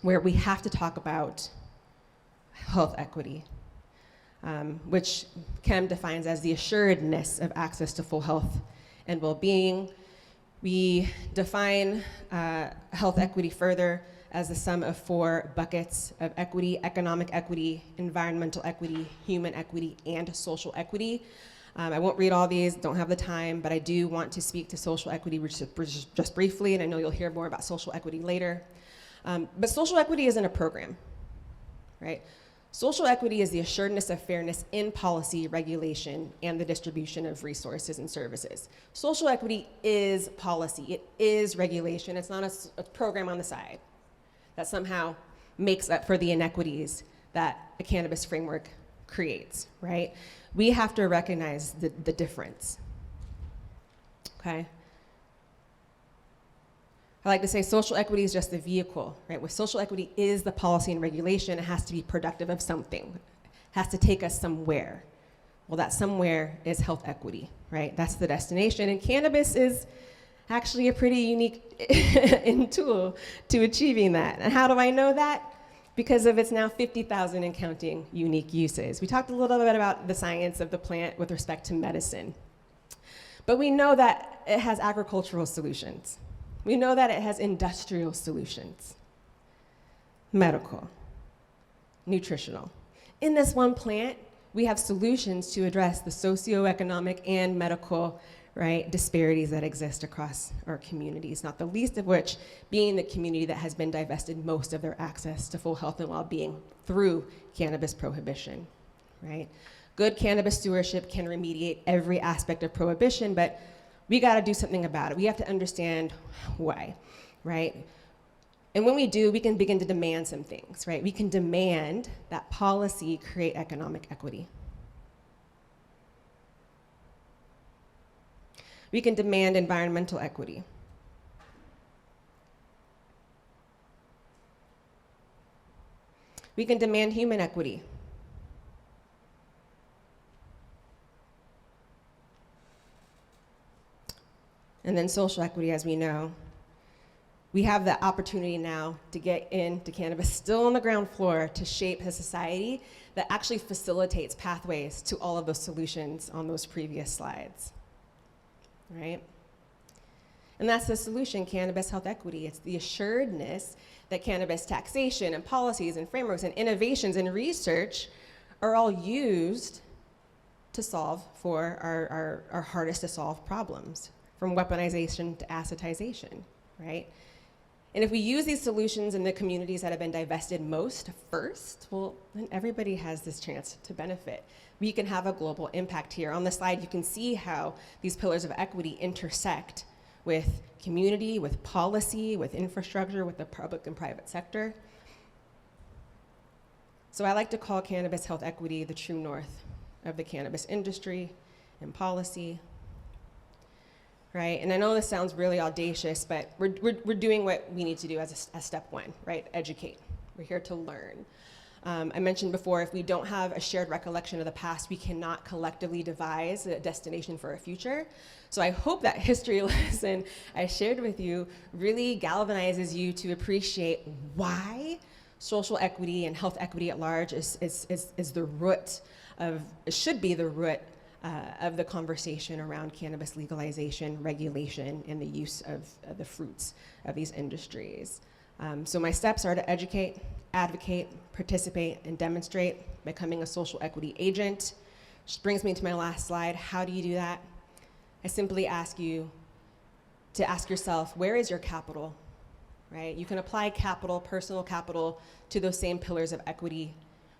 where we have to talk about health equity, which CHEM defines as the assuredness of access to full health and well-being. We define health equity further as the sum of 4 buckets of equity: economic equity, environmental equity, human equity, and social equity. I won't read all these, don't have the time, but I do want to speak to social equity just briefly, and I know you'll hear more about social equity later. But social equity isn't a program, right? Social equity is the assuredness of fairness in policy, regulation, and the distribution of resources and services. Social equity is policy, it is regulation. It's not a program on the side that somehow makes up for the inequities that a cannabis framework creates, right? We have to recognize the difference, okay? I like to say social equity is just the vehicle, right? Where social equity is the policy and regulation, it has to be productive of something. It has to take us somewhere. Well, that somewhere is health equity, right? That's the destination, and cannabis is actually a pretty unique tool to achieving that. And how do I know that? Because of its now 50,000 and counting unique uses. We talked a little bit about the science of the plant with respect to medicine. But we know that it has agricultural solutions. We know that it has industrial solutions, medical, nutritional. In this one plant, we have solutions to address the socioeconomic and medical, right, disparities that exist across our communities, not the least of which being the community that has been divested most of their access to full health and well-being through cannabis prohibition, right? Good cannabis stewardship can remediate every aspect of prohibition, but we gotta do something about it. We have to understand why, right? And when we do, we can begin to demand some things, right? We can demand that policy create economic equity. We can demand environmental equity. We can demand human equity. And then social equity, as we know. We have the opportunity now to get into cannabis, still on the ground floor, to shape a society that actually facilitates pathways to all of those solutions on those previous slides. Right? And that's the solution, cannabis health equity. It's the assuredness that cannabis taxation and policies and frameworks and innovations and research are all used to solve for our hardest to solve problems, from weaponization to acetization, right? And if we use these solutions in the communities that have been divested most first, well, then everybody has this chance to benefit. We can have a global impact here. On the slide, you can see how these pillars of equity intersect with community, with policy, with infrastructure, with the public and private sector. So I like to call cannabis health equity the true north of the cannabis industry and policy, right? And I know this sounds really audacious, but we're doing what we need to do as step one, right? Educate. We're here to learn. I mentioned before, if we don't have a shared recollection of the past, we cannot collectively devise a destination for a future. So I hope that history lesson I shared with you really galvanizes you to appreciate why social equity and health equity at large is the root of, should be the root of the conversation around cannabis legalization, regulation, and the use of the fruits of these industries. So my steps are to educate, advocate, participate, and demonstrate, becoming a social equity agent, Which brings me to my last slide. How do you do that? I simply ask you to ask yourself, where is your capital, right? You can apply capital, personal capital, to those same pillars of equity.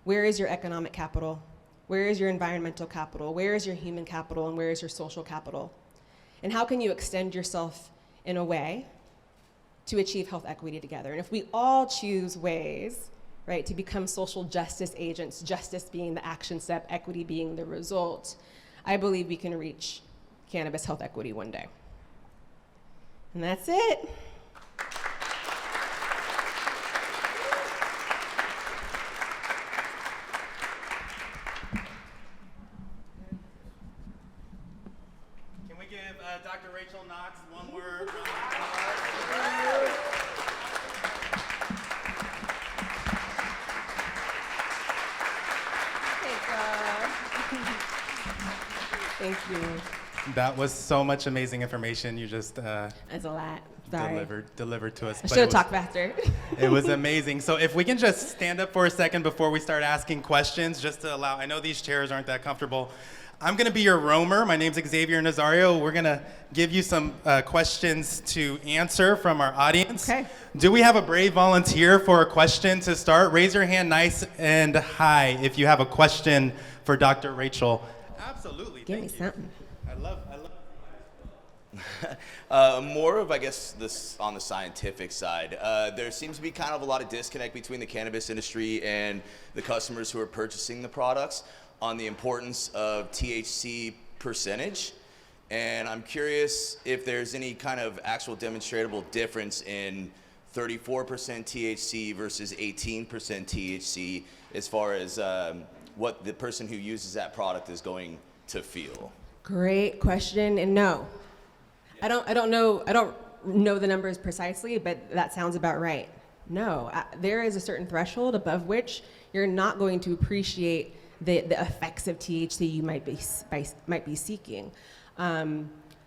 Where is your economic capital? Where is your environmental capital? Where is your human capital? And where is your social capital? And how can you extend yourself in a way to achieve health equity together? And if we all choose ways, right, to become social justice agents, justice being the action step, equity being the result, I believe we can reach cannabis health equity one day. And that's it. Can we give Dr. Rachel Knox one more round of applause? Thank you. That was so much amazing information you just That's a lot. Sorry. delivered to us. I but should have talked faster. It was amazing. So if we can just stand up for a second before we start asking questions, just to allow, I know these chairs aren't that comfortable. I'm gonna be your roamer. My name's Xavier Nazario. We're gonna give you some questions to answer from our audience. Okay. Do we have a brave volunteer for a question to start? Raise your hand nice and high if you have a question for Dr. Rachel. Absolutely, Give me thank you. something. I love. More of, I guess, this on the scientific side. There seems to be kind of a lot of disconnect between the cannabis industry and the customers who are purchasing the products on the importance of THC percentage. And I'm curious if there's any kind of actual demonstrable difference in 34% THC versus 18% THC as far as what the person who uses that product is going to feel. Great question, and no. I don't know the numbers precisely, but that sounds about right. No, there is a certain threshold above which you're not going to appreciate the effects of THC you might be seeking.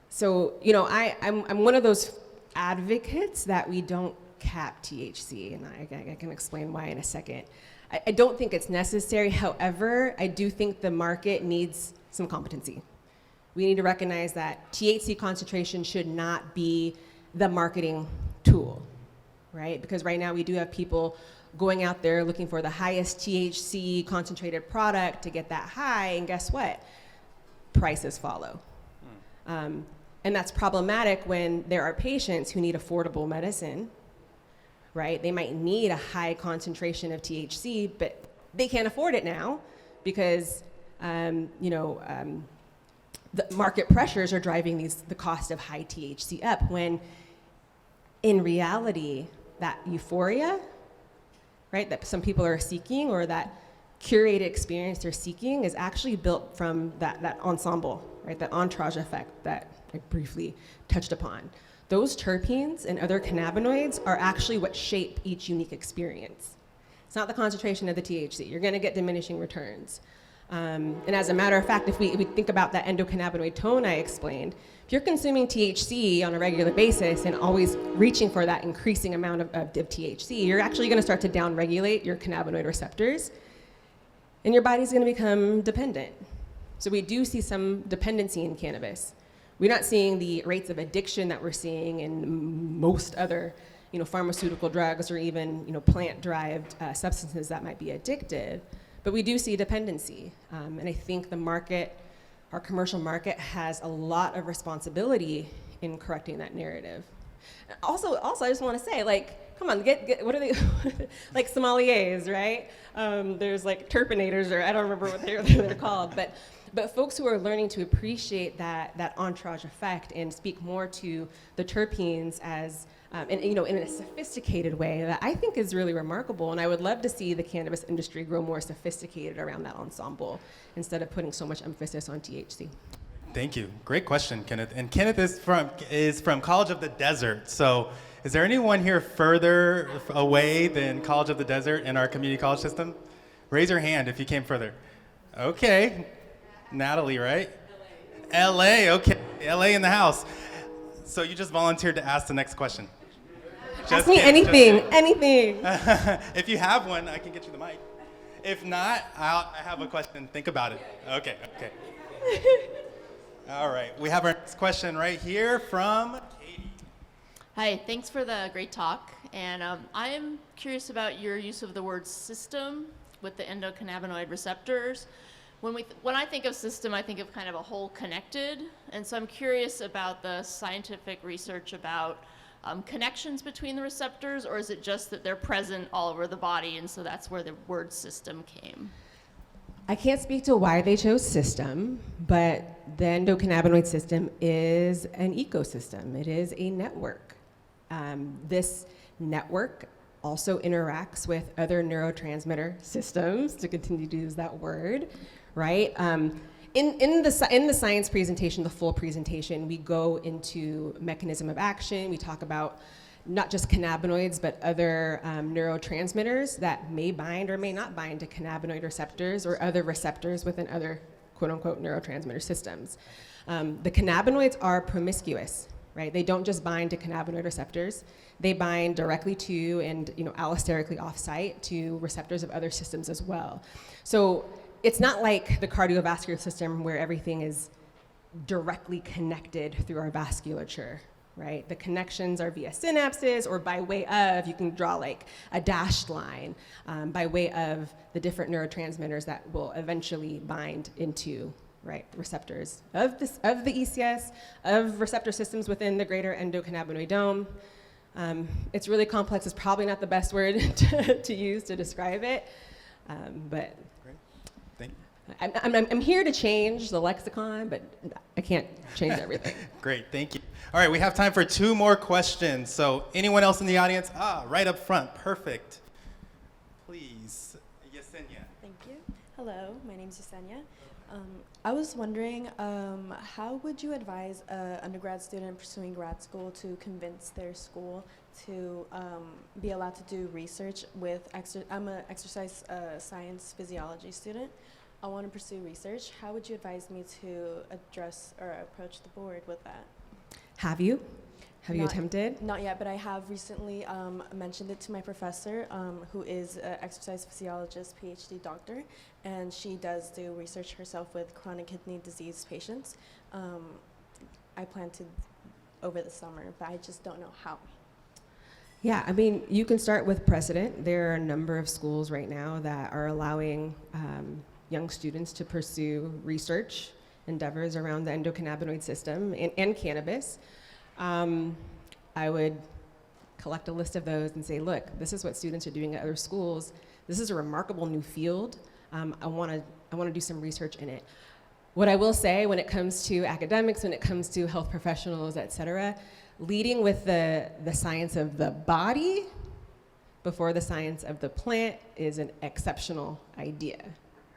So I'm one of those advocates that we don't cap THC, and I can explain why in a second. I don't think it's necessary. However, I do think the market needs some competency. We need to recognize that THC concentration should not be the marketing tool, right? Because right now we do have people going out there looking for the highest THC concentrated product to get that high, and guess what? Prices follow. And that's problematic when there are patients who need affordable medicine, right? They might need a high concentration of THC, but they can't afford it now because, the market pressures are driving the cost of high THC up, when in reality, that euphoria, right, that some people are seeking, or that curated experience they're seeking, is actually built from that ensemble, right, that entourage effect that I briefly touched upon. Those terpenes and other cannabinoids are actually what shape each unique experience. It's not the concentration of the THC. You're gonna get diminishing returns. And as a matter of fact, if we think about that endocannabinoid tone I explained, if you're consuming THC on a regular basis and always reaching for that increasing amount of THC, you're actually gonna start to downregulate your cannabinoid receptors, and your body's gonna become dependent. So we do see some dependency in cannabis. We're not seeing the rates of addiction that we're seeing in most other pharmaceutical drugs or even plant-derived substances that might be addictive. But we do see dependency, and I think the market, our commercial market, has a lot of responsibility in correcting that narrative. Also, I just want to say, come on, get what are they, like sommeliers, right? There's like terpenators, or I don't remember what they're called, but folks who are learning to appreciate that entourage effect and speak more to the terpenes as in a sophisticated way that I think is really remarkable. And I would love to see the cannabis industry grow more sophisticated around that ensemble instead of putting so much emphasis on THC. Thank you. Great question, Kenneth. And Kenneth is from College of the Desert. So is there anyone here further away than College of the Desert in our community college system? Raise your hand if you came further. Okay. Natalie, right? LA, okay. LA in the house. So you just volunteered to ask the next question. Ask me anything. If you have one, I can get you the mic. If not, I have a question. Think about it. Okay. All right. We have our next question right here from Katie. Hi, thanks for the great talk. And I am curious about your use of the word system with the endocannabinoid receptors. When I think of system, I think of kind of a whole connected. And so I'm curious about the scientific research about connections between the receptors, or is it just that they're present all over the body, and so that's where the word system came? I can't speak to why they chose system, but the endocannabinoid system is an ecosystem. It is a network. This network also interacts with other neurotransmitter systems, to continue to use that word, right? In the science presentation, the full presentation, we go into mechanism of action. We talk about not just cannabinoids, but other neurotransmitters that may bind or may not bind to cannabinoid receptors or other receptors within other quote-unquote neurotransmitter systems. The cannabinoids are promiscuous, right? They don't just bind to cannabinoid receptors. They bind directly to and allosterically off-site to receptors of other systems as well. So it's not like the cardiovascular system where everything is directly connected through our vasculature, right? The connections are via synapses or by way of, you can draw like a dashed line, by way of the different neurotransmitters that will eventually bind into, right, receptors of the ECS, of receptor systems within the greater endocannabinoid dome. It's really complex. It's probably not the best word to use to describe it, but I'm here to change the lexicon, but I can't change everything. Great, thank you. All right, we have time for 2 more questions. So anyone else in the audience? Right up front, perfect. Please, Yesenia. Thank you. Hello, my name is Yesenia. I was wondering, how would you advise an undergrad student pursuing grad school to convince their school to be allowed to do research with, I'm an exercise science physiology student. I want to pursue research. How would you advise me to address or approach the board with that? Have you attempted? Not yet, but I have recently mentioned it to my professor, who is an exercise physiologist, PhD doctor, and she does do research herself with chronic kidney disease patients. I plan to over the summer, but I just don't know how. Yeah, I mean, you can start with precedent. There are a number of schools right now that are allowing young students to pursue research endeavors around the endocannabinoid system and cannabis. I would collect a list of those and say, look, this is what students are doing at other schools. This is a remarkable new field. I want to do some research in it. What I will say when it comes to academics, when it comes to health professionals, et cetera, leading with the science of the body before the science of the plant is an exceptional idea.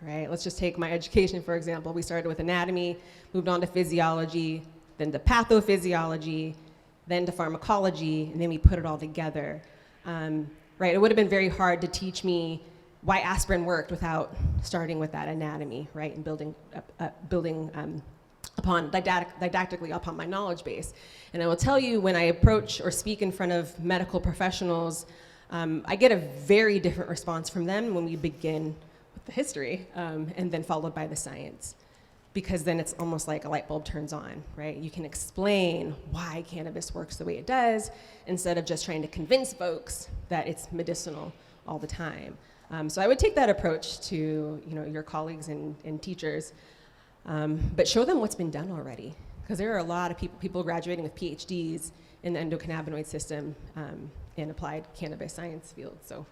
Right? Let's just take my education, for example. We started with anatomy, moved on to physiology, then to pathophysiology, then to pharmacology, and then we put it all together. Right? It would have been very hard to teach me why aspirin worked without starting with that anatomy, right? And building didactically upon my knowledge base. And I will tell you, when I approach or speak in front of medical professionals, I get a very different response from them when we begin the history, and then followed by the science. Because then it's almost like a light bulb turns on, right? You can explain why cannabis works the way it does, instead of just trying to convince folks that it's medicinal all the time. So I would take that approach to your colleagues and teachers, but show them what's been done already. Because there are a lot of people graduating with PhDs in the endocannabinoid system in applied cannabis science field, so.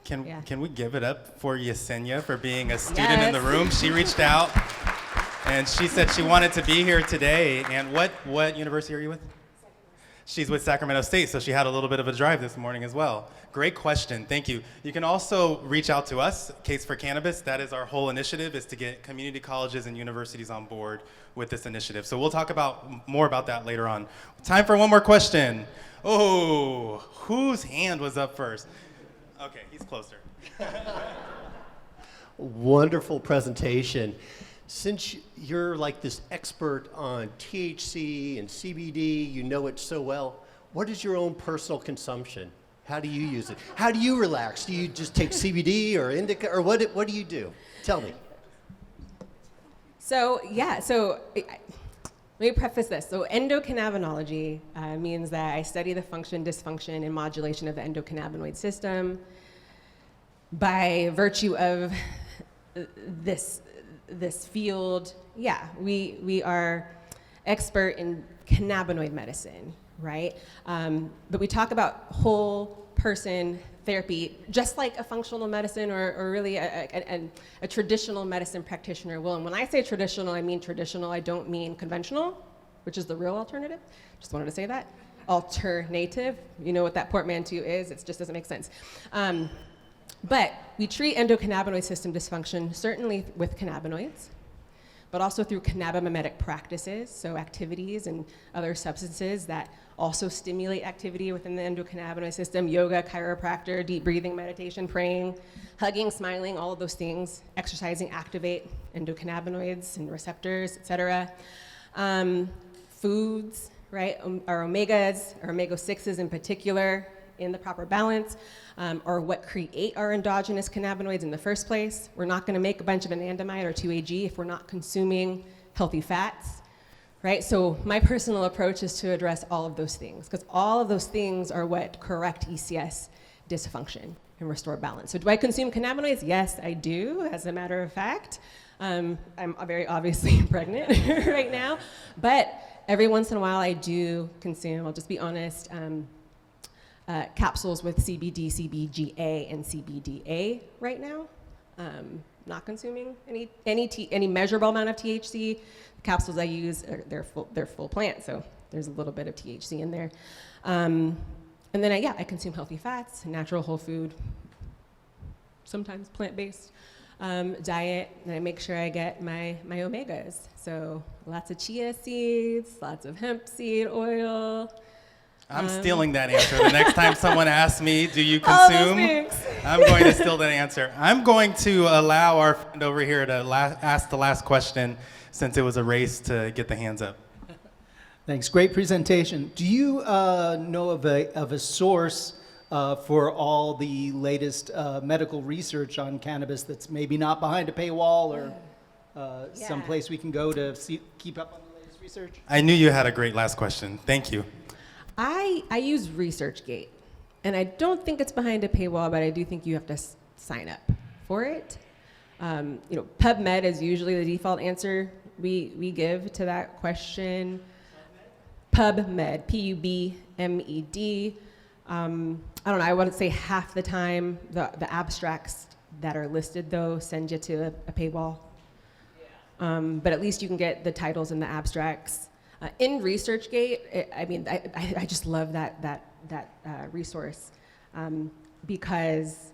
Can we give it up for Yesenia for being a student in the room? She reached out and she said she wanted to be here today. And what university are you with? She's with Sacramento State, so she had a little bit of a drive this morning as well. Great question, thank you. You can also reach out to us, Case for Cannabis. That is our whole initiative, is to get community colleges and universities on board with this initiative. So we'll talk more about that later on. Time for one more question. Oh, whose hand was up first? Okay, he's closer. Wonderful presentation. Since you're like this expert on THC and CBD, you know it so well, what is your own personal consumption? How do you use it? How do you relax? Do you just take CBD or indica, or what do you do? Tell me. So let me preface this. So endocannabinology means that I study the function, dysfunction, and modulation of the endocannabinoid system. By virtue of this field, we are expert in cannabinoid medicine, right? But we talk about whole person therapy, just like a functional medicine or really a traditional medicine practitioner will. And when I say traditional, I mean traditional. I don't mean conventional, which is the real alternative. Just wanted to say that. Alternative, you know what that portmanteau is. It just doesn't make sense. But we treat endocannabinoid system dysfunction certainly with cannabinoids, but also through cannabimimetic practices, so activities and other substances that also stimulate activity within the endocannabinoid system: yoga, chiropractor, deep breathing, meditation, praying, hugging, smiling, all of those things. Exercising activate endocannabinoids and receptors, et cetera. Foods, right? Our omegas, our omega-6s in particular, in the proper balance, or what create our endogenous cannabinoids in the first place. We're not gonna make a bunch of anandamide or 2-AG if we're not consuming healthy fats, right? So my personal approach is to address all of those things, because all of those things are what correct ECS dysfunction and restore balance. So do I consume cannabinoids? Yes, I do, as a matter of fact. I'm very obviously pregnant right now, but every once in a while I do consume, I'll just be honest, capsules with CBD, CBGA, and CBDA right now. Not consuming any measurable amount of THC. The capsules I use, they're full plant, so there's a little bit of THC in there. And then I consume healthy fats, natural whole food, sometimes plant-based diet, and I make sure I get my omegas. So lots of chia seeds, lots of hemp seed oil. I'm stealing that answer. The next time someone asks me, do you All those consume? things. I'm going to steal that answer. I'm going to allow our friend over here to ask the last question, since it was a race to get the hands up. Thanks. Great presentation. Do you know of a source for all the latest medical research on cannabis that's maybe not behind a paywall, or someplace we can go to keep up on the latest research? I knew you had a great last question. Thank you. I use ResearchGate, and I don't think it's behind a paywall, but I do think you have to sign up for it. PubMed is usually the default answer we give to that question. PubMed, PUBMED. I don't know, I wouldn't say half the time the abstracts that are listed, though, send you to a paywall. But at least you can get the titles and the abstracts. In ResearchGate, I just love that resource because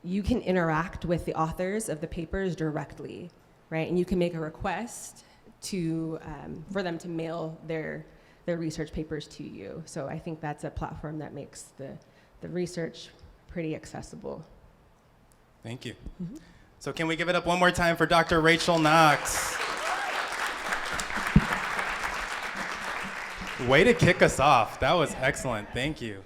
you can interact with the authors of the papers directly, right? And you can make a request for them to mail their research papers to you. So I think that's a platform that makes the research pretty accessible. Thank you. Mm-hmm. So can we give it up one more time for Dr. Rachel Knox? Way to kick us off. That was excellent. Thank you.